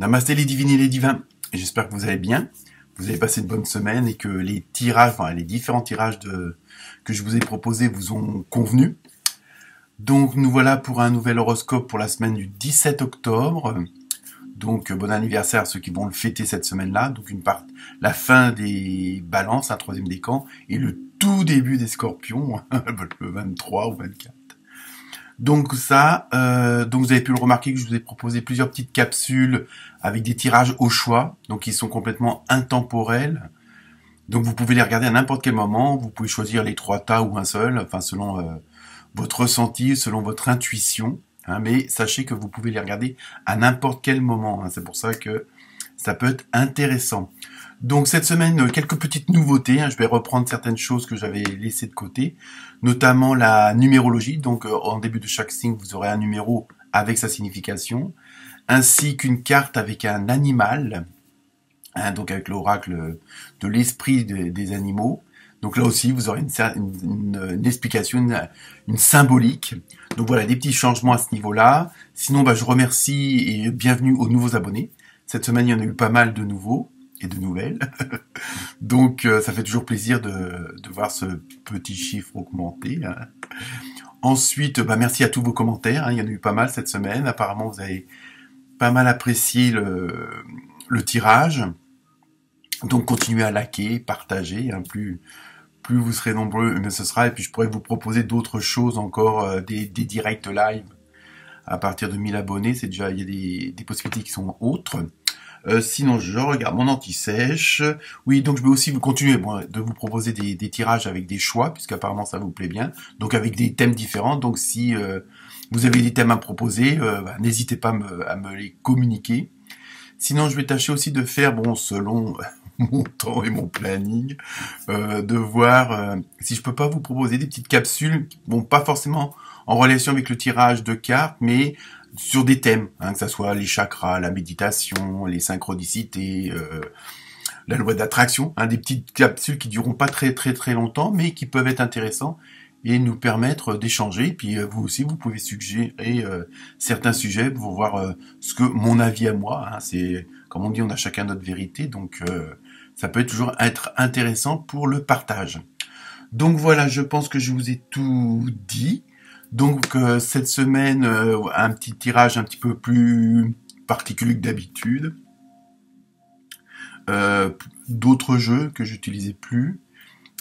Namasté les divines et les divins, j'espère que vous allez bien, vous avez passé une bonne semaine et que les tirages, les différents tirages que je vous ai proposés vous ont convenu. Donc nous voilà pour un nouvel horoscope pour la semaine du 17 octobre. Donc bon anniversaire à ceux qui vont le fêter cette semaine-là. Donc la fin des balances, un troisième décan, et le tout début des scorpions, le 23 ou 24. Donc donc vous avez pu le remarquer que je vous ai proposé plusieurs petites capsules avec des tirages au choix, donc ils sont complètement intemporels. Donc vous pouvez les regarder à n'importe quel moment, vous pouvez choisir les 3 tas ou un seul, enfin selon votre ressenti, selon votre intuition, hein, mais sachez que vous pouvez les regarder à n'importe quel moment, hein, c'est pour ça que ça peut être intéressant. Donc cette semaine, quelques petites nouveautés, hein, je vais reprendre certaines choses que j'avais laissées de côté, notamment la numérologie, donc en début de chaque signe, vous aurez un numéro avec sa signification, ainsi qu'une carte avec un animal, hein, donc avec l'oracle de l'esprit des animaux. Donc là aussi, vous aurez une explication, une symbolique. Donc voilà, des petits changements à ce niveau-là. Sinon, je remercie et bienvenue aux nouveaux abonnés. Cette semaine, il y en a eu pas mal de nouveaux et de nouvelles. Donc ça fait toujours plaisir de voir ce petit chiffre augmenter, hein. Ensuite, merci à tous vos commentaires, hein, il y en a eu pas mal cette semaine. Apparemment, vous avez pas mal apprécié le tirage. Donc continuez à liker, partager, hein, plus vous serez nombreux, mieux ce sera. Et puis je pourrais vous proposer d'autres choses encore, des directs live à partir de 1000 abonnés. C'est déjà, il y a des possibilités qui sont autres. Sinon, je regarde mon anti-sèche. Oui, donc je vais aussi vous continuer de vous proposer des tirages avec des choix, puisqu'apparemment ça vous plaît bien. Donc avec des thèmes différents. Donc si vous avez des thèmes à me proposer, n'hésitez pas à me les communiquer. Sinon, je vais tâcher aussi de faire, selon mon temps et mon planning, de voir si je peux pas vous proposer des petites capsules, pas forcément en relation avec le tirage de cartes, mais sur des thèmes, hein, que ça soit les chakras, la méditation, les synchronicités, la loi d'attraction, hein, des petites capsules qui dureront pas très très très longtemps, mais qui peuvent être intéressants et nous permettre d'échanger. Puis vous aussi, vous pouvez suggérer certains sujets pour voir ce que mon avis à moi, hein, c'est comme on dit, on a chacun notre vérité, donc ça peut toujours être intéressant pour le partage. Donc voilà, je pense que je vous ai tout dit. Donc cette semaine, un petit tirage un petit peu plus particulier que d'habitude. D'autres jeux que j'utilisais plus.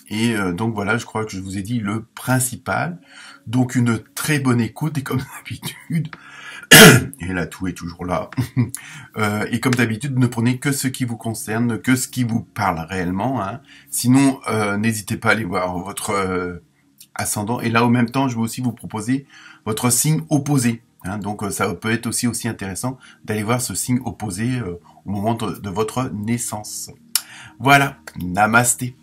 Et donc voilà, je crois que je vous ai dit le principal. Donc une très bonne écoute, et comme d'habitude, et là tout est toujours là, et comme d'habitude, ne prenez que ce qui vous concerne, que ce qui vous parle réellement, hein. Sinon, n'hésitez pas à aller voir votre ascendant, et là, au même temps, je vais aussi vous proposer votre signe opposé, hein. Donc, ça peut être aussi intéressant d'aller voir ce signe opposé au moment de votre naissance. Voilà, namasté.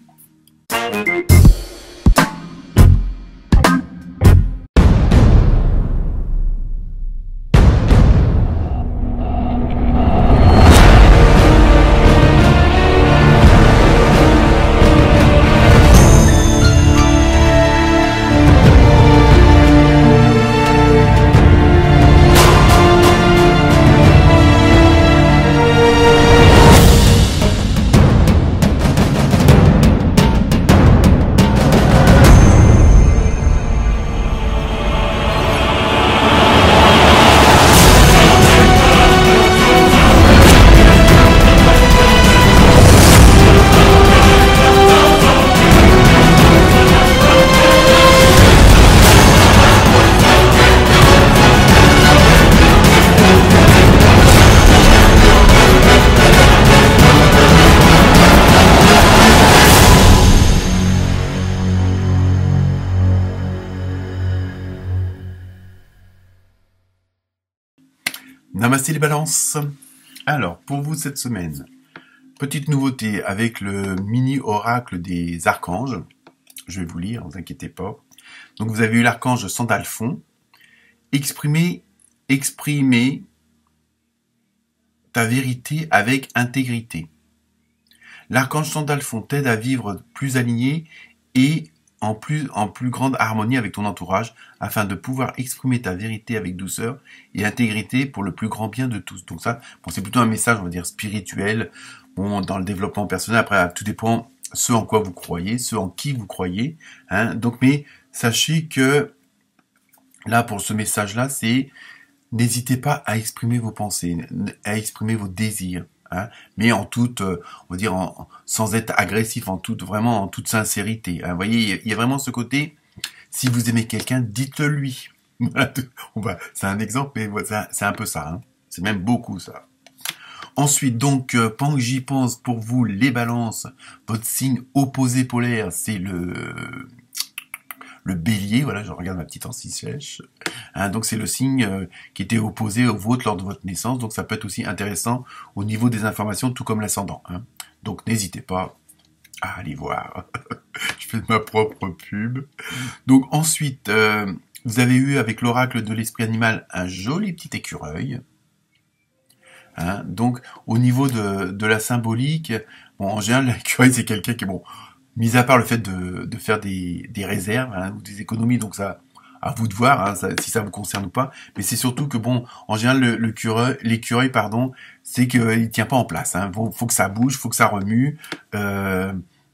Namasté les balances. Alors, pour vous cette semaine, petite nouveauté avec le mini oracle des archanges. Je vais vous lire, ne vous inquiétez pas. Donc vous avez eu l'archange Sandalphon. Exprimer ta vérité avec intégrité. L'archange Sandalphon t'aide à vivre plus aligné et en plus grande harmonie avec ton entourage, afin de pouvoir exprimer ta vérité avec douceur et intégrité pour le plus grand bien de tous. Donc ça, bon, c'est plutôt un message, on va dire, spirituel, bon, dans le développement personnel. Après, tout dépend ce en quoi vous croyez, ce en qui vous croyez, hein. Donc, mais sachez que, là, pour ce message-là, c'est, n'hésitez pas à exprimer vos pensées, à exprimer vos désirs, hein, mais en toute, on va dire, sans être agressif, vraiment en toute sincérité, hein. Vous voyez, il y a vraiment ce côté, si vous aimez quelqu'un, dites-le lui. C'est un exemple, mais voilà, c'est un peu ça, hein. C'est même beaucoup ça. Ensuite, donc, pendant que j'y pense, pour vous, les balances, votre signe opposé polaire, c'est le bélier. Voilà, je regarde ma petite anti-sèche. Hein, donc, c'est le signe qui était opposé au vôtre lors de votre naissance. Donc, ça peut être aussi intéressant au niveau des informations, tout comme l'ascendant, hein. Donc, n'hésitez pas à aller voir. Je fais ma propre pub. Donc, ensuite, vous avez eu, avec l'oracle de l'esprit animal, un joli petit écureuil. Hein, donc, au niveau de la symbolique, bon, en général, l'écureuil, c'est quelqu'un qui est bon, mis à part le fait de faire des réserves, hein, ou des économies, donc ça, à vous de voir, hein, si ça vous concerne ou pas, mais c'est surtout que, bon, en général, l'écureuil, pardon, c'est qu'il tient pas en place, hein, faut que ça bouge, faut que ça remue,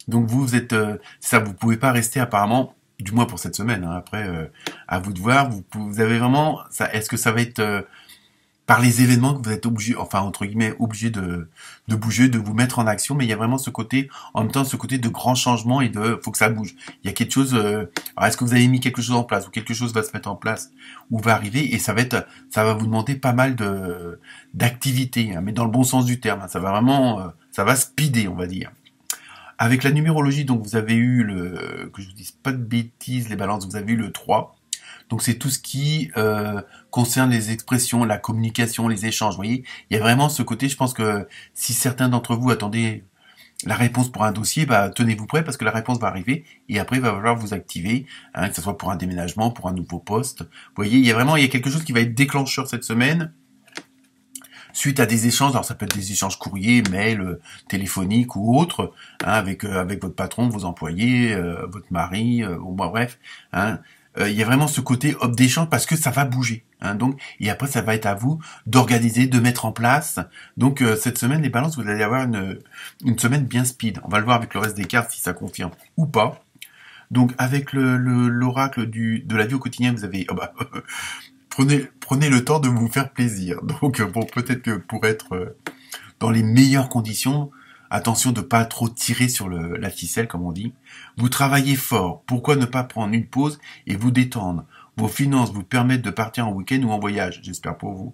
donc vous êtes, ça, vous pouvez pas rester apparemment, du moins pour cette semaine, hein, après, à vous de voir, vous avez vraiment, ça, est-ce que ça va être, par les événements que vous êtes obligé, enfin entre guillemets obligé de bouger, de vous mettre en action, mais il y a vraiment ce côté, en même temps ce côté de grand changement et de faut que ça bouge. Il y a quelque chose. Alors est-ce que vous avez mis quelque chose en place ou quelque chose va se mettre en place ou va arriver et ça va vous demander pas mal d'activités, hein, mais dans le bon sens du terme. Hein, ça va vraiment, ça va speeder, on va dire. Avec la numérologie, donc vous avez eu que je vous dise pas de bêtises, les balances, vous avez eu le 3. Donc c'est tout ce qui concerne les expressions, la communication, les échanges. Vous voyez, il y a vraiment ce côté, je pense que si certains d'entre vous attendaient la réponse pour un dossier, bah tenez-vous prêt parce que la réponse va arriver et après il va falloir vous activer, hein, que ce soit pour un déménagement, pour un nouveau poste. Vous voyez, il y a quelque chose qui va être déclencheur cette semaine. Suite à des échanges, alors ça peut être des échanges courriers, mails, téléphoniques ou autres, hein, avec votre patron, vos employés, votre mari, ou bref, hein. Il y a vraiment ce côté hop d'échange parce que ça va bouger, hein, donc et après ça va être à vous d'organiser, de mettre en place. Donc cette semaine les balances, vous allez avoir une semaine bien speed. On va le voir avec le reste des cartes si ça confirme ou pas. Donc avec l'oracle de la vie au quotidien, vous avez prenez le temps de vous faire plaisir. Donc bon, peut-être que pour être dans les meilleures conditions, attention de pas trop tirer sur la ficelle, comme on dit. Vous travaillez fort. Pourquoi ne pas prendre une pause et vous détendre? Vos finances vous permettent de partir en week-end ou en voyage, j'espère pour vous.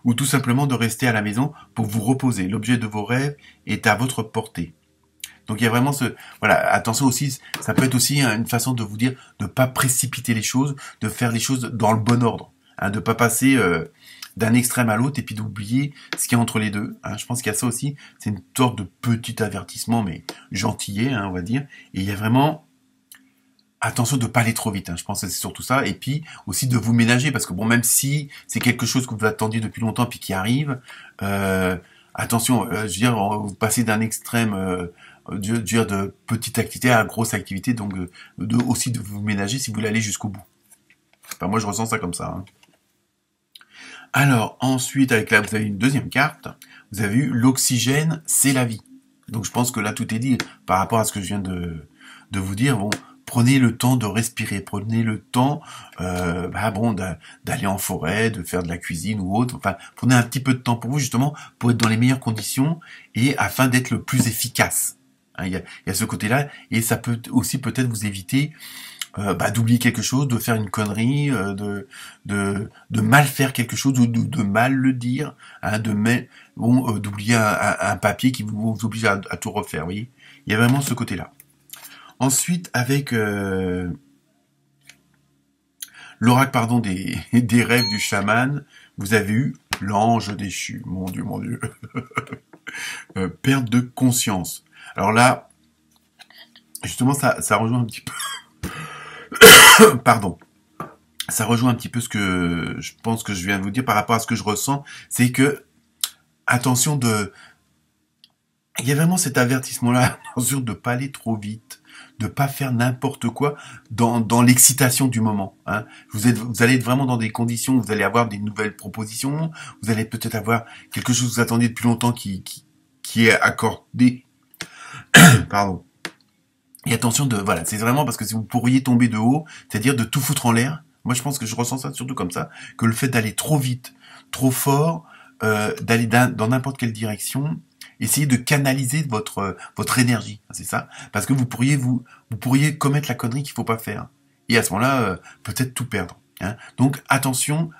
Ou tout simplement de rester à la maison pour vous reposer. L'objet de vos rêves est à votre portée. Donc il y a vraiment voilà, attention aussi, ça peut être aussi une façon de vous dire de pas précipiter les choses, de faire les choses dans le bon ordre, hein, de pas passer d'un extrême à l'autre et puis d'oublier ce qu'il y a entre les deux, hein. Je pense qu'il y a ça aussi, c'est une sorte de petit avertissement, mais gentillet, hein, on va dire. Et il y a vraiment attention de pas aller trop vite, hein. Je pense que c'est surtout ça. Et puis aussi de vous ménager, parce que bon, même si c'est quelque chose que vous attendiez depuis longtemps puis qui arrive, attention, je veux dire, vous passez d'un extrême de petite activité à grosse activité, donc aussi de vous ménager si vous voulez aller jusqu'au bout. Enfin, moi je ressens ça comme ça, hein. Alors, ensuite, vous avez une deuxième carte. Vous avez eu l'oxygène, c'est la vie. Donc, je pense que là, tout est dit par rapport à ce que je viens de vous dire. Bon, prenez le temps de respirer. Prenez le temps, d'aller en forêt, de faire de la cuisine ou autre. Enfin, prenez un petit peu de temps pour vous, justement, pour être dans les meilleures conditions et afin d'être le plus efficace. Hein, il y a ce côté-là. Et ça peut aussi peut-être vous éviter d'oublier quelque chose, de faire une connerie, de mal faire quelque chose ou de mal le dire, hein, d'oublier un papier qui vous oblige à tout refaire, vous voyez. Il y a vraiment ce côté-là. Ensuite, avec l'oracle, pardon, des rêves du chaman, vous avez eu l'ange déchu. Mon Dieu, mon Dieu. Perte de conscience. Alors là, justement, ça rejoint un petit peu... Pardon. Ça rejoint un petit peu ce que je pense que je viens de vous dire par rapport à ce que je ressens. C'est que, attention il y a vraiment cet avertissement-là, de ne pas aller trop vite, de pas faire n'importe quoi dans l'excitation du moment. Hein. Vous allez être vraiment dans des conditions, vous allez avoir des nouvelles propositions, vous allez peut-être avoir quelque chose que vous attendiez depuis longtemps qui est accordé. Pardon. Et attention voilà, c'est vraiment parce que si vous pourriez tomber de haut, c'est-à-dire de tout foutre en l'air. Moi, je pense que je ressens ça surtout comme ça, que le fait d'aller trop vite, trop fort, d'aller dans n'importe quelle direction, essayez de canaliser votre énergie, c'est ça, parce que vous pourriez commettre la connerie qu'il faut pas faire, et à ce moment-là, peut-être tout perdre. Hein. Donc attention,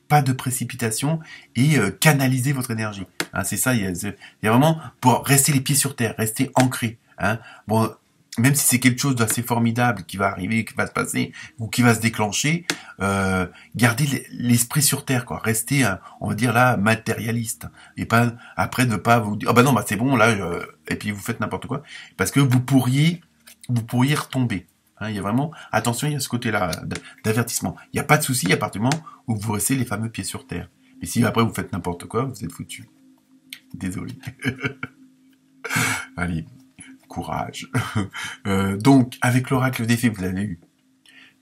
pas de précipitation et canaliser votre énergie. Hein, c'est ça, il y a vraiment pour rester les pieds sur terre, rester ancré. Hein. Bon, même si c'est quelque chose d'assez formidable qui va arriver, qui va se passer ou qui va se déclencher, gardez l'esprit sur terre, quoi. Restez, on va dire là, matérialiste et pas après de pas vous dire ah bah non bah c'est bon là et puis vous faites n'importe quoi parce que vous pourriez retomber. Hein, il y a vraiment attention, il y a ce côté-là d'avertissement. Il n'y a pas de souci à partir du moment où vous restez les fameux pieds sur terre. Mais si après vous faites n'importe quoi, vous êtes foutu. Désolé. Allez. Courage. Donc, avec l'oracle des fées, vous avez eu.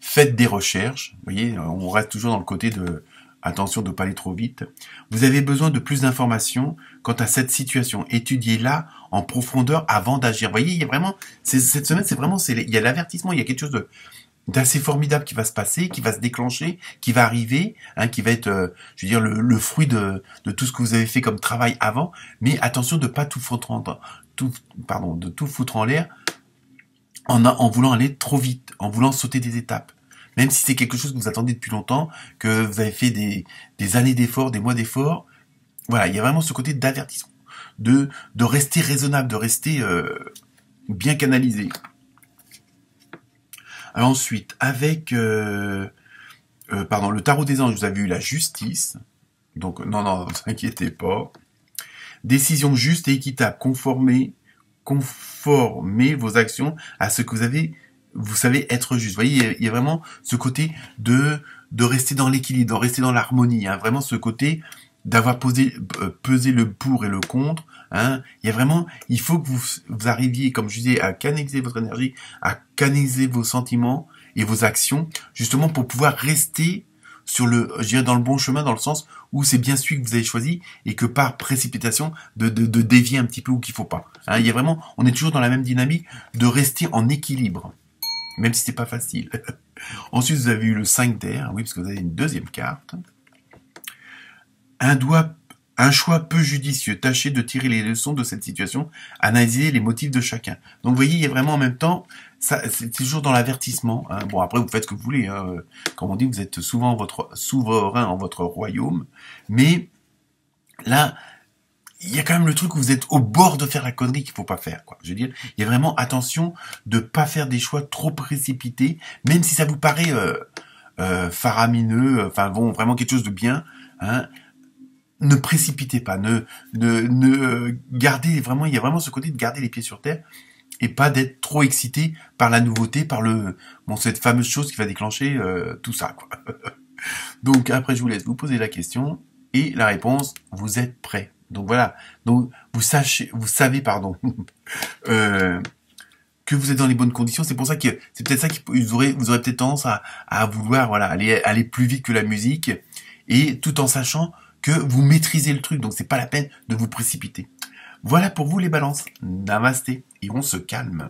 Faites des recherches. Vous voyez, on reste toujours dans le côté de attention de ne pas aller trop vite. Vous avez besoin de plus d'informations quant à cette situation. Étudiez-la en profondeur avant d'agir. Vous voyez, il y a vraiment cette semaine, il y a l'avertissement, il y a quelque chose d'assez formidable qui va se passer, qui va se déclencher, qui va arriver, hein, qui va être, je veux dire, le fruit de tout ce que vous avez fait comme travail avant. Mais attention de pas tout foutre de tout foutre en l'air en voulant aller trop vite, en voulant sauter des étapes. Même si c'est quelque chose que vous attendez depuis longtemps, que vous avez fait des années d'efforts, des mois d'efforts. Voilà, il y a vraiment ce côté d'avertissement, de rester raisonnable, de rester bien canalisé. Alors ensuite, avec le tarot des anges, vous avez eu la justice. Donc non, ne vous inquiétez pas. Décision juste et équitable. Conformez vos actions à ce que vous savez être juste. Vous voyez, il y a vraiment ce côté de rester dans l'équilibre, de rester dans l'harmonie. Hein, vraiment ce côté d'avoir pesé le pour et le contre. Hein, il faut que vous arriviez, comme je disais, à canaliser votre énergie, à canaliser vos sentiments et vos actions, justement pour pouvoir rester dans le bon chemin, dans le sens où c'est bien celui que vous avez choisi et que par précipitation de dévier un petit peu où qu'il faut pas. Hein, on est toujours dans la même dynamique de rester en équilibre, même si c'est pas facile. Ensuite, vous avez eu le 5 d'air, oui, parce que vous avez une deuxième carte. Un choix peu judicieux. Tâchez de tirer les leçons de cette situation, analysez les motifs de chacun. Donc vous voyez, il y a vraiment en même temps, c'est toujours dans l'avertissement. Hein. Bon, après, vous faites ce que vous voulez. Hein. Comme on dit, vous êtes souvent souverain en votre royaume. Mais là, il y a quand même le truc où vous êtes au bord de faire la connerie qu'il faut pas faire. Quoi. Je veux dire, il y a vraiment attention de pas faire des choix trop précipités, même si ça vous paraît faramineux, enfin bon, vraiment quelque chose de bien. Hein. Ne précipitez pas, gardez vraiment, il y a vraiment ce côté de garder les pieds sur terre et pas d'être trop excité par la nouveauté, par cette fameuse chose qui va déclencher tout ça, quoi. Donc après, je vous laisse vous poser la question et la réponse, vous êtes prêts. Donc voilà, donc vous savez, que vous êtes dans les bonnes conditions. C'est pour ça que c'est peut-être ça vous aurez peut-être tendance à vouloir, voilà, aller plus vite que la musique et tout en sachant que vous maîtrisez le truc, donc c'est pas la peine de vous précipiter. Voilà pour vous les balances. Namasté. Et on se calme.